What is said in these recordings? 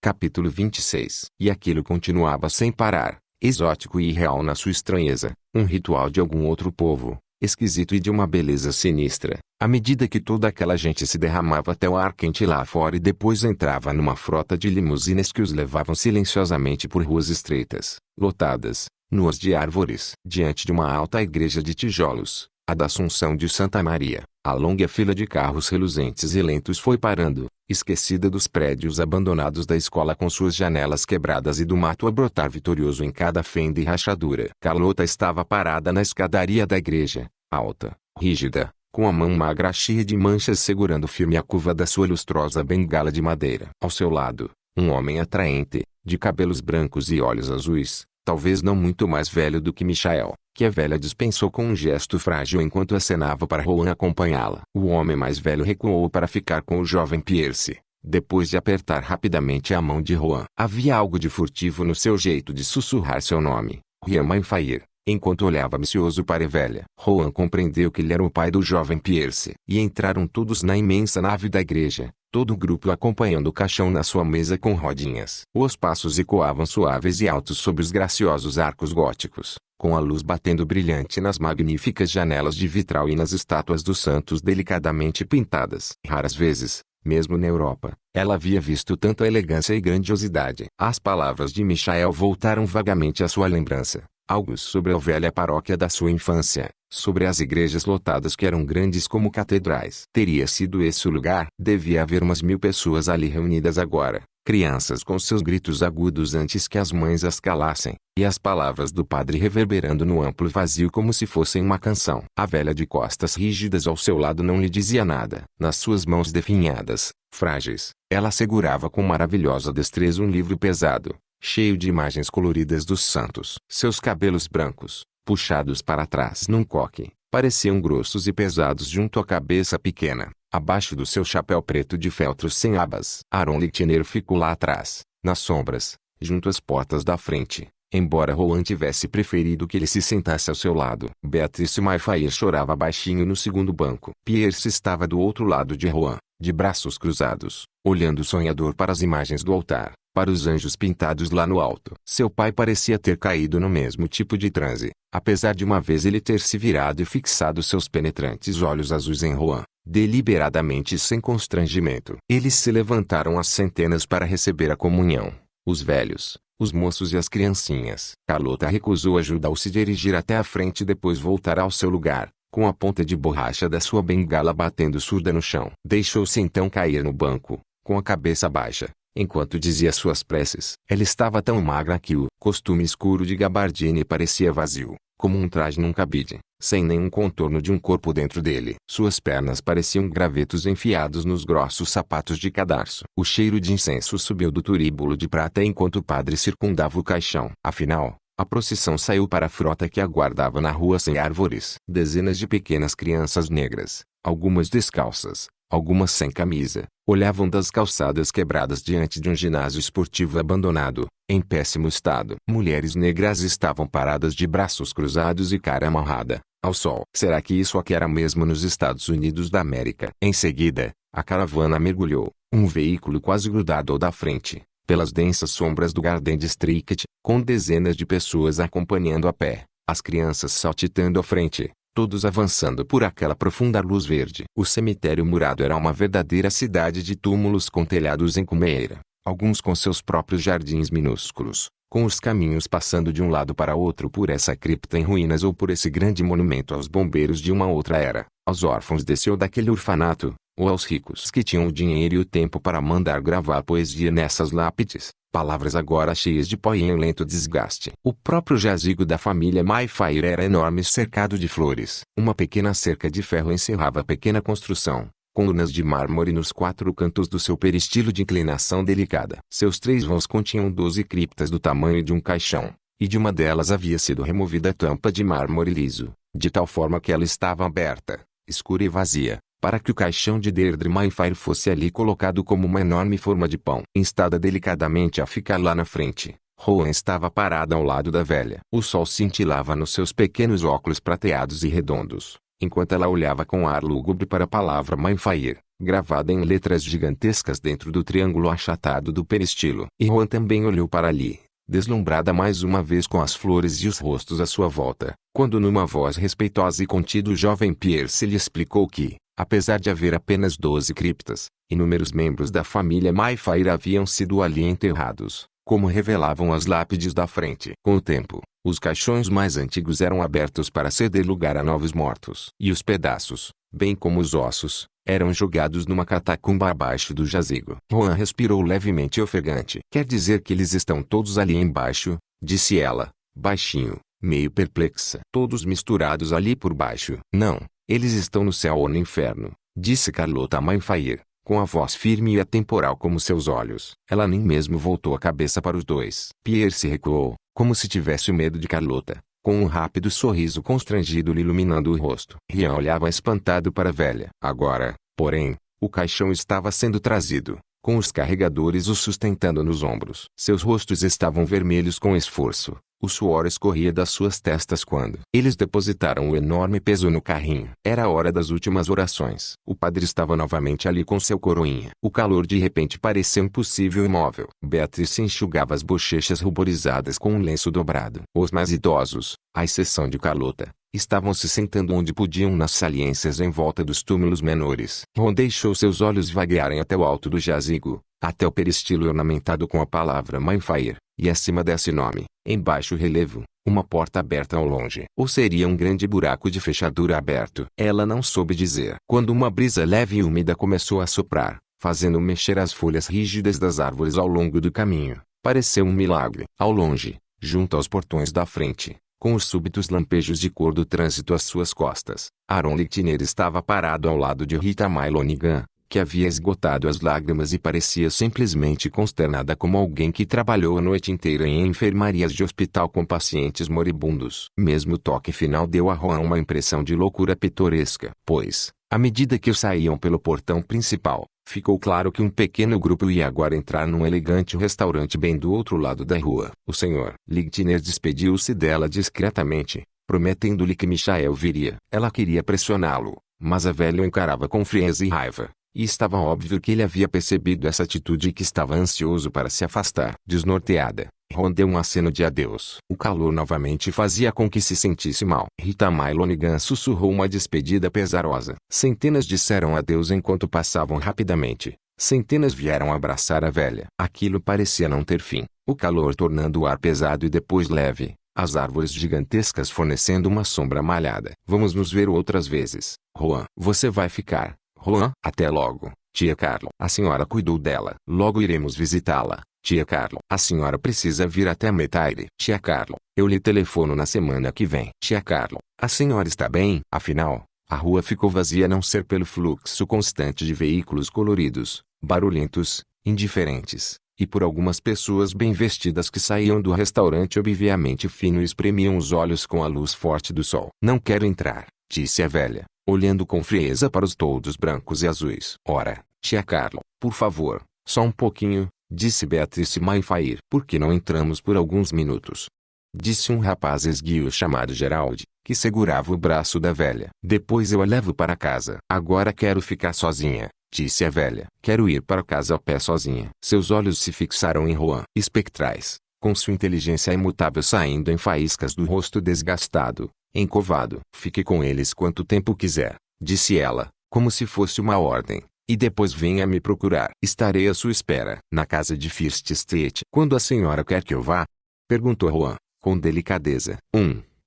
Capítulo 26. E aquilo continuava sem parar, exótico e irreal na sua estranheza, um ritual de algum outro povo, esquisito e de uma beleza sinistra, à medida que toda aquela gente se derramava até o ar quente lá fora e depois entrava numa frota de limusines que os levavam silenciosamente por ruas estreitas, lotadas, nuas de árvores. Diante de uma alta igreja de tijolos, a da Assunção de Santa Maria, a longa fila de carros reluzentes e lentos foi parando, esquecida dos prédios abandonados da escola com suas janelas quebradas e do mato a brotar vitorioso em cada fenda e rachadura. Carlota estava parada na escadaria da igreja, alta, rígida, com a mão magra cheia de manchas segurando firme a curva da sua lustrosa bengala de madeira. Ao seu lado, um homem atraente, de cabelos brancos e olhos azuis, talvez não muito mais velho do que Michael, que a velha dispensou com um gesto frágil enquanto acenava para Rowan acompanhá-la. O homem mais velho recuou para ficar com o jovem Pierce, depois de apertar rapidamente a mão de Rowan. Havia algo de furtivo no seu jeito de sussurrar seu nome, Ryan Mainfire, enquanto olhava ambicioso para a velha. Rowan compreendeu que ele era o pai do jovem Pierce. E entraram todos na imensa nave da igreja, todo o grupo acompanhando o caixão na sua mesa com rodinhas. Os passos ecoavam suaves e altos sob os graciosos arcos góticos, com a luz batendo brilhante nas magníficas janelas de vitral e nas estátuas dos santos delicadamente pintadas. Raras vezes, mesmo na Europa, ela havia visto tanta elegância e grandiosidade. As palavras de Michael voltaram vagamente à sua lembrança, algo sobre a velha paróquia da sua infância, sobre as igrejas lotadas que eram grandes como catedrais. Teria sido esse o lugar? Devia haver umas 1000 pessoas ali reunidas agora, crianças com seus gritos agudos antes que as mães as calassem, e as palavras do padre reverberando no amplo vazio como se fossem uma canção. A velha de costas rígidas ao seu lado não lhe dizia nada. Nas suas mãos definhadas, frágeis, ela segurava com maravilhosa destreza um livro pesado, cheio de imagens coloridas dos santos. Seus cabelos brancos, puxados para trás num coque, pareciam grossos e pesados junto à cabeça pequena, abaixo do seu chapéu preto de feltro sem abas. Aaron Lichtner ficou lá atrás, nas sombras, junto às portas da frente, embora Rowan tivesse preferido que ele se sentasse ao seu lado. Beatrice Mainfire chorava baixinho no segundo banco. Pierce estava do outro lado de Rowan, de braços cruzados, olhando sonhador para as imagens do altar, para os anjos pintados lá no alto. Seu pai parecia ter caído no mesmo tipo de transe, apesar de uma vez ele ter se virado e fixado seus penetrantes olhos azuis em Rowan, deliberadamente e sem constrangimento. Eles se levantaram às centenas para receber a comunhão, os velhos, os moços e as criancinhas. Carlota recusou ajuda ao se dirigir até a frente e depois voltar ao seu lugar, com a ponta de borracha da sua bengala batendo surda no chão. Deixou-se então cair no banco, com a cabeça baixa, enquanto dizia suas preces. Ela estava tão magra que o costume escuro de gabardine parecia vazio, como um traje num cabide, sem nenhum contorno de um corpo dentro dele. Suas pernas pareciam gravetos enfiados nos grossos sapatos de cadarço. O cheiro de incenso subiu do turíbulo de prata enquanto o padre circundava o caixão. Afinal, a procissão saiu para a frota que aguardava na rua sem árvores. Dezenas de pequenas crianças negras, algumas descalças, algumas sem camisa, olhavam das calçadas quebradas diante de um ginásio esportivo abandonado, em péssimo estado. Mulheres negras estavam paradas de braços cruzados e cara amarrada, ao sol. Será que isso aqui era mesmo nos Estados Unidos da América? Em seguida, a caravana mergulhou, um veículo quase grudado ao da frente, pelas densas sombras do Garden District, com dezenas de pessoas acompanhando a pé, as crianças saltitando à frente, todos avançando por aquela profunda luz verde. O cemitério murado era uma verdadeira cidade de túmulos com telhados em cumeira, alguns com seus próprios jardins minúsculos, com os caminhos passando de um lado para outro por essa cripta em ruínas ou por esse grande monumento aos bombeiros de uma outra era, aos órfãos desse ou daquele orfanato, ou aos ricos que tinham o dinheiro e o tempo para mandar gravar poesia nessas lápides, palavras agora cheias de pó e em lento desgaste. O próprio jazigo da família Mainfire era enorme, cercado de flores. Uma pequena cerca de ferro encerrava a pequena construção, com urnas de mármore nos 4 cantos do seu peristilo de inclinação delicada. Seus 3 vãos continham 12 criptas do tamanho de um caixão, e de uma delas havia sido removida a tampa de mármore liso, de tal forma que ela estava aberta, escura e vazia, para que o caixão de Deirdre Mainfire fosse ali colocado como uma enorme forma de pão. Instada delicadamente a ficar lá na frente, Rowan estava parada ao lado da velha. O sol cintilava nos seus pequenos óculos prateados e redondos, enquanto ela olhava com ar lúgubre para a palavra Mainfire, gravada em letras gigantescas dentro do triângulo achatado do peristilo. E Juan também olhou para ali, deslumbrada mais uma vez com as flores e os rostos à sua volta, quando numa voz respeitosa e contida o jovem Pierce lhe explicou que, apesar de haver apenas 12 criptas, inúmeros membros da família Mayfair haviam sido ali enterrados, como revelavam as lápides da frente. Com o tempo, os caixões mais antigos eram abertos para ceder lugar a novos mortos. E os pedaços, bem como os ossos, eram jogados numa catacumba abaixo do jazigo. Juan respirou levemente ofegante. Quer dizer que eles estão todos ali embaixo, disse ela, baixinho, meio perplexa. Todos misturados ali por baixo. Não, eles estão no céu ou no inferno, disse Carlota Mayfair, com a voz firme e atemporal como seus olhos. Ela nem mesmo voltou a cabeça para os dois. Pierce recuou, como se tivesse medo de Carlota, com um rápido sorriso constrangido lhe iluminando o rosto. Rian olhava espantado para a velha. Agora, porém, o caixão estava sendo trazido, com os carregadores o sustentando nos ombros. Seus rostos estavam vermelhos com esforço. O suor escorria das suas testas quando eles depositaram o enorme peso no carrinho. Era a hora das últimas orações. O padre estava novamente ali com seu coroinha. O calor de repente pareceu impossível e imóvel. Beatrice enxugava as bochechas ruborizadas com um lenço dobrado. Os mais idosos, à exceção de Carlota, estavam se sentando onde podiam nas saliências em volta dos túmulos menores. Ron deixou seus olhos vaguearem até o alto do jazigo, até o peristilo ornamentado com a palavra Mayfair, e acima desse nome, em baixo relevo, uma porta aberta ao longe. Ou seria um grande buraco de fechadura aberto? Ela não soube dizer. Quando uma brisa leve e úmida começou a soprar, fazendo mexer as folhas rígidas das árvores ao longo do caminho, pareceu um milagre. Ao longe, junto aos portões da frente, com os súbitos lampejos de cor do trânsito às suas costas, Aaron Lichtner estava parado ao lado de Rita Mailonigan, que havia esgotado as lágrimas e parecia simplesmente consternada como alguém que trabalhou a noite inteira em enfermarias de hospital com pacientes moribundos. Mesmo o toque final deu a Juan uma impressão de loucura pitoresca, pois, à medida que saíam pelo portão principal, ficou claro que um pequeno grupo ia agora entrar num elegante restaurante bem do outro lado da rua. O Sr. Lichtner despediu-se dela discretamente, prometendo-lhe que Michael viria. Ela queria pressioná-lo, mas a velha o encarava com frieza e raiva. E estava óbvio que ele havia percebido essa atitude e que estava ansioso para se afastar. Desnorteada, Ron deu um aceno de adeus. O calor novamente fazia com que se sentisse mal. Rita Mailonigan sussurrou uma despedida pesarosa. Centenas disseram adeus enquanto passavam rapidamente. Centenas vieram abraçar a velha. Aquilo parecia não ter fim. O calor tornando o ar pesado e depois leve. As árvores gigantescas fornecendo uma sombra malhada. Vamos nos ver outras vezes. Juan, você vai ficar. Juan, até logo, tia Carlo. A senhora cuidou dela. Logo iremos visitá-la, tia Carlo. A senhora precisa vir até Metaire. Tia Carlo, eu lhe telefono na semana que vem. Tia Carlo, a senhora está bem? Afinal, a rua ficou vazia a não ser pelo fluxo constante de veículos coloridos, barulhentos, indiferentes, e por algumas pessoas bem vestidas que saíam do restaurante obviamente fino e espremiam os olhos com a luz forte do sol. Não quero entrar, disse a velha, olhando com frieza para os toldos brancos e azuis. Ora, tia Carlo, por favor, só um pouquinho, disse Beatrice Mayfair. Por que não entramos por alguns minutos? Disse um rapaz esguio chamado Gerald, que segurava o braço da velha. Depois eu a levo para casa. Agora quero ficar sozinha, disse a velha. Quero ir para casa a pé sozinha. Seus olhos se fixaram em Juan, espectrais, com sua inteligência imutável saindo em faíscas do rosto desgastado, encovado. Fique com eles quanto tempo quiser, disse ela, como se fosse uma ordem, e depois venha me procurar. Estarei à sua espera. Na casa de First Street. Quando a senhora quer que eu vá? Perguntou Juan, com delicadeza.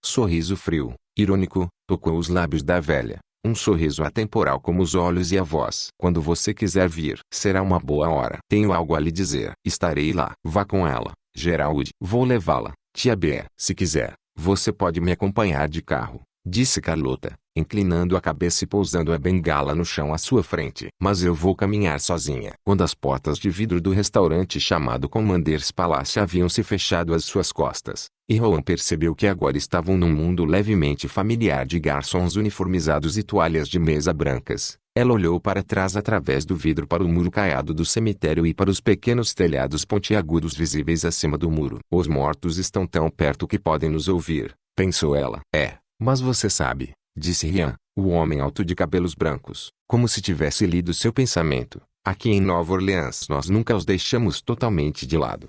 Sorriso frio, irônico, tocou os lábios da velha. Um sorriso atemporal como os olhos e a voz. Quando você quiser vir, será uma boa hora. Tenho algo a lhe dizer. Estarei lá. Vá com ela, Gerald. Vou levá-la, tia B. Se quiser, você pode me acompanhar de carro, disse Carlota, inclinando a cabeça e pousando a bengala no chão à sua frente. Mas eu vou caminhar sozinha. Quando as portas de vidro do restaurante chamado Commanders Palace haviam se fechado às suas costas, e Juan percebeu que agora estavam num mundo levemente familiar de garçons uniformizados e toalhas de mesa brancas, ela olhou para trás através do vidro para o muro caiado do cemitério e para os pequenos telhados pontiagudos visíveis acima do muro. Os mortos estão tão perto que podem nos ouvir, pensou ela. Mas você sabe, disse Rian, O homem alto de cabelos brancos, como se tivesse lido seu pensamento. Aqui em Nova Orleans nós nunca os deixamos totalmente de lado.